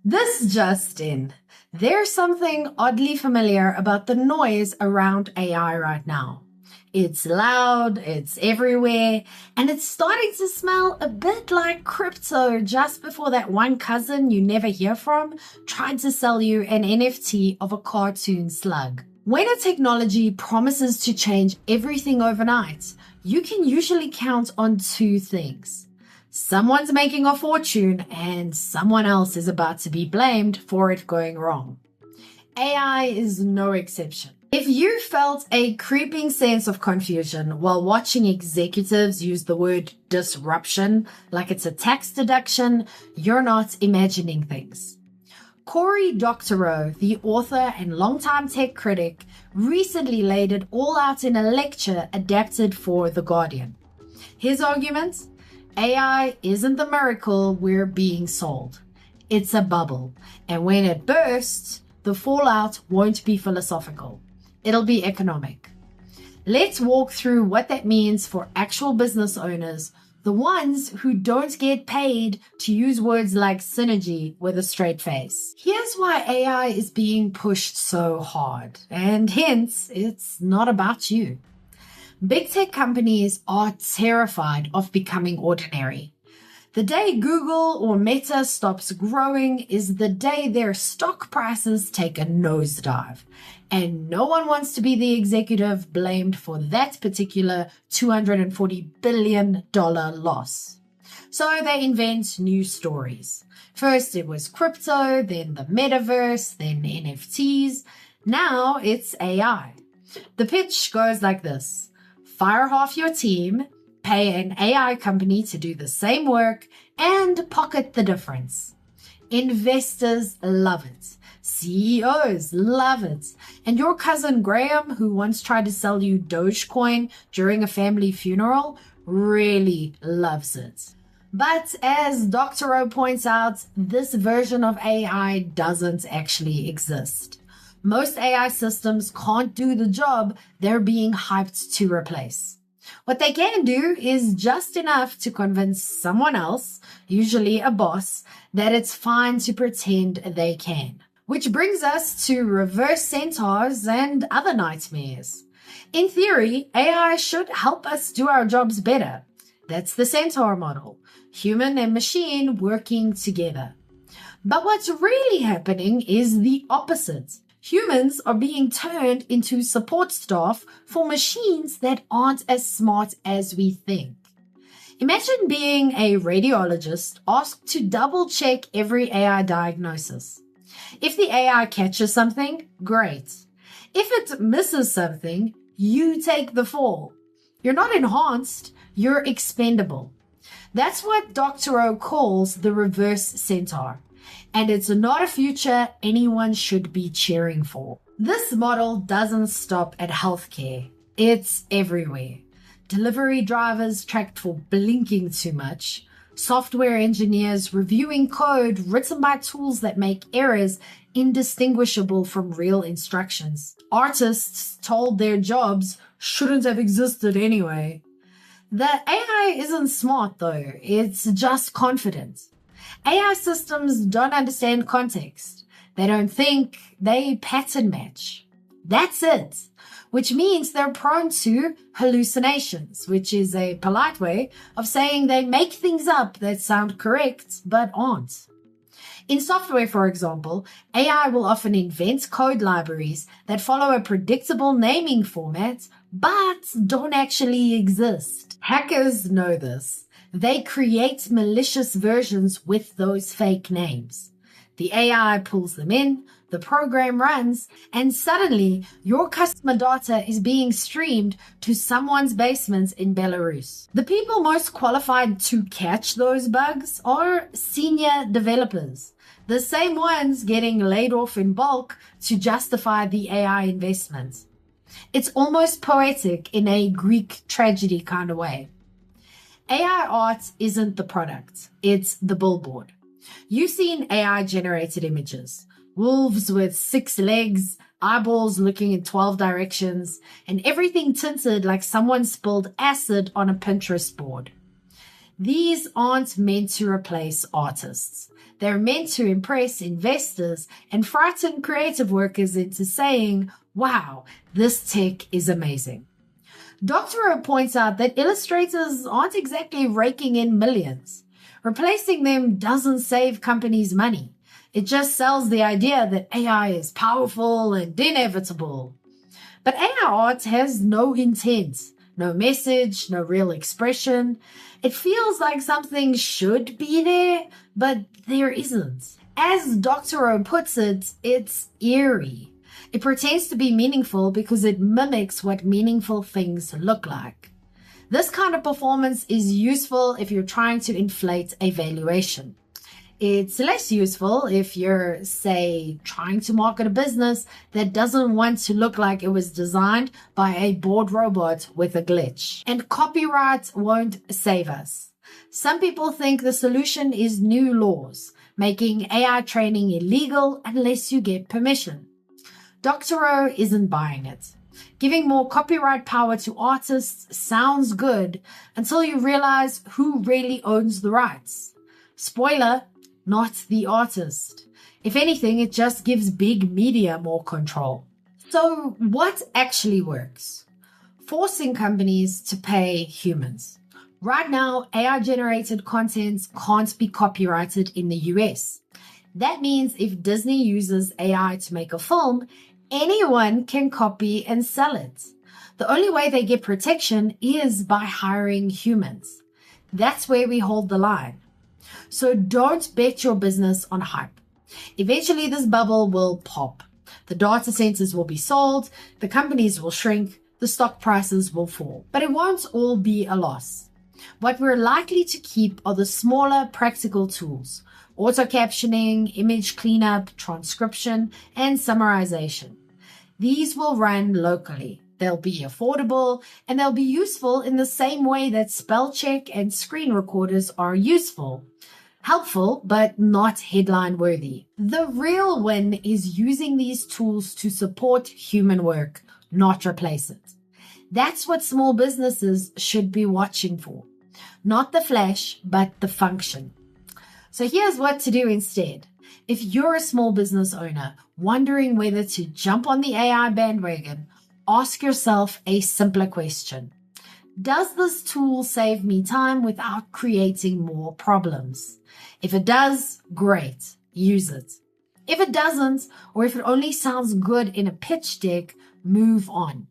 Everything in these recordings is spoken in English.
This just in. There's something oddly familiar about the noise around AI right now. It's loud, it's everywhere, and it's starting to smell a bit like crypto just before that one cousin you never hear from tried to sell you an NFT of a cartoon slug. When a technology promises to change everything overnight, you can usually count on two things. Someone's making a fortune and someone else is about to be blamed for it going wrong. AI is no exception. If you felt a creeping sense of confusion while watching executives use the word disruption like it's a tax deduction, you're not imagining things. Cory Doctorow, the author and longtime tech critic, recently laid it all out in a lecture adapted for The Guardian. His argument? AI isn't the miracle we're being sold. It's a bubble, and when it bursts, the fallout won't be philosophical. It'll be economic. Let's walk through what that means for actual business owners, the ones who don't get paid to use words like synergy with a straight face. Here's why AI is being pushed so hard, and hence, it's not about you. Big tech companies are terrified of becoming ordinary. The day Google or Meta stops growing is the day their stock prices take a nosedive. And no one wants to be the executive blamed for that particular $240 billion loss. So they invent new stories. First it was crypto, then the metaverse, then NFTs. Now it's AI. The pitch goes like this. Fire half your team, pay an AI company to do the same work, and pocket the difference. Investors love it. CEOs love it. And your cousin Graham, who once tried to sell you Dogecoin during a family funeral, really loves it. But as Dr. O points out, this version of AI doesn't actually exist. Most AI systems can't do the job they're being hyped to replace. What they can do is just enough to convince someone else, usually a boss, that it's fine to pretend they can. Which brings us to reverse centaurs and other nightmares. In theory, AI should help us do our jobs better. That's the centaur model. Human and machine working together. But what's really happening is the opposite. Humans are being turned into support staff for machines that aren't as smart as we think. Imagine being a radiologist asked to double check every AI diagnosis. If the AI catches something, great. If it misses something, you take the fall. You're not enhanced, you're expendable. That's what Dr. O calls the reverse centaur. And it's not a future anyone should be cheering for. This model doesn't stop at healthcare. It's everywhere. Delivery drivers tracked for blinking too much. Software engineers reviewing code written by tools that make errors indistinguishable from real instructions. Artists told their jobs shouldn't have existed anyway. The AI isn't smart though, it's just confident. AI systems don't understand context. They don't think, they pattern match. That's it. Which means they're prone to hallucinations, which is a polite way of saying they make things up that sound correct but aren't. In software, for example, AI will often invent code libraries that follow a predictable naming format but don't actually exist. Hackers know this. They create malicious versions with those fake names. The AI pulls them in, the program runs, and suddenly your customer data is being streamed to someone's basement in Belarus. The people most qualified to catch those bugs are senior developers, the same ones getting laid off in bulk to justify the AI investment. It's almost poetic in a Greek tragedy kind of way. AI art isn't the product, it's the billboard. You've seen AI-generated images. Wolves with 6 legs, eyeballs looking in 12 directions, and everything tinted like someone spilled acid on a Pinterest board. These aren't meant to replace artists. They're meant to impress investors and frighten creative workers into saying, wow, this tech is amazing. Dr. O points out that illustrators aren't exactly raking in millions. Replacing them doesn't save companies money. It just sells the idea that AI is powerful and inevitable. But AI art has no intent, no message, no real expression. It feels like something should be there, but there isn't. As Dr. O puts it, it's eerie. It pretends to be meaningful because it mimics what meaningful things look like. This kind of performance is useful if you're trying to inflate a valuation. It's less useful if you're, say, trying to market a business that doesn't want to look like it was designed by a bored robot with a glitch. And copyright won't save us. Some people think the solution is new laws, making AI training illegal unless you get permission. Dr. O isn't buying it. Giving more copyright power to artists sounds good until you realize who really owns the rights. Spoiler, not the artist. If anything, it just gives big media more control. So what actually works? Forcing companies to pay humans. Right now, AI-generated content can't be copyrighted in the US. That means if Disney uses AI to make a film, anyone can copy and sell it. The only way they get protection is by hiring humans. That's where we hold the line. So don't bet your business on hype. Eventually, this bubble will pop. The data centers will be sold, the companies will shrink, the stock prices will fall. But it won't all be a loss. What we're likely to keep are the smaller practical tools: auto captioning, image cleanup, transcription, and summarization. These will run locally. They'll be affordable, and they'll be useful in the same way that spell check and screen recorders are useful. Helpful, but not headline worthy. The real win is using these tools to support human work, not replace it. That's what small businesses should be watching for. Not the flash, but the function. So here's what to do instead. If you're a small business owner wondering whether to jump on the AI bandwagon, ask yourself a simpler question. Does this tool save me time without creating more problems? If it does, great, use it. If it doesn't, or if it only sounds good in a pitch deck, move on.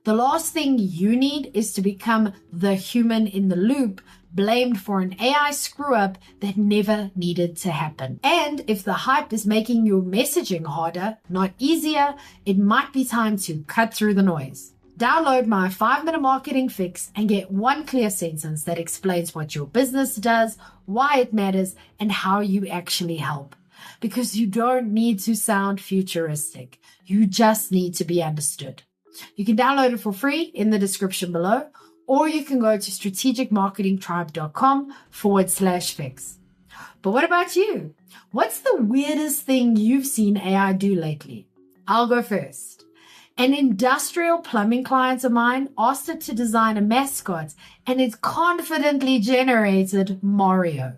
The last thing you need is to become the human in the loop, blamed for an AI screw-up that never needed to happen. And if the hype is making your messaging harder, not easier, it might be time to cut through the noise. Download my 5-minute marketing fix and get one clear sentence that explains what your business does, why it matters, and how you actually help. Because you don't need to sound futuristic. You just need to be understood. You can download it for free in the description below, or you can go to strategicmarketingtribe.com/fix. But what about you? What's the weirdest thing you've seen AI do lately? I'll go first. An industrial plumbing client of mine asked it to design a mascot, and it confidently generated Mario.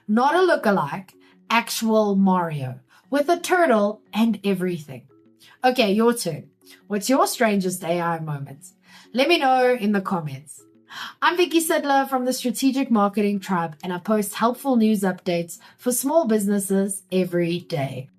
Not a lookalike, actual Mario, with a turtle and everything. Okay, your turn. What's your strangest AI moment? Let me know in the comments. I'm Vicky Sidler from the Strategic Marketing Tribe, and I post helpful news updates for small businesses every day.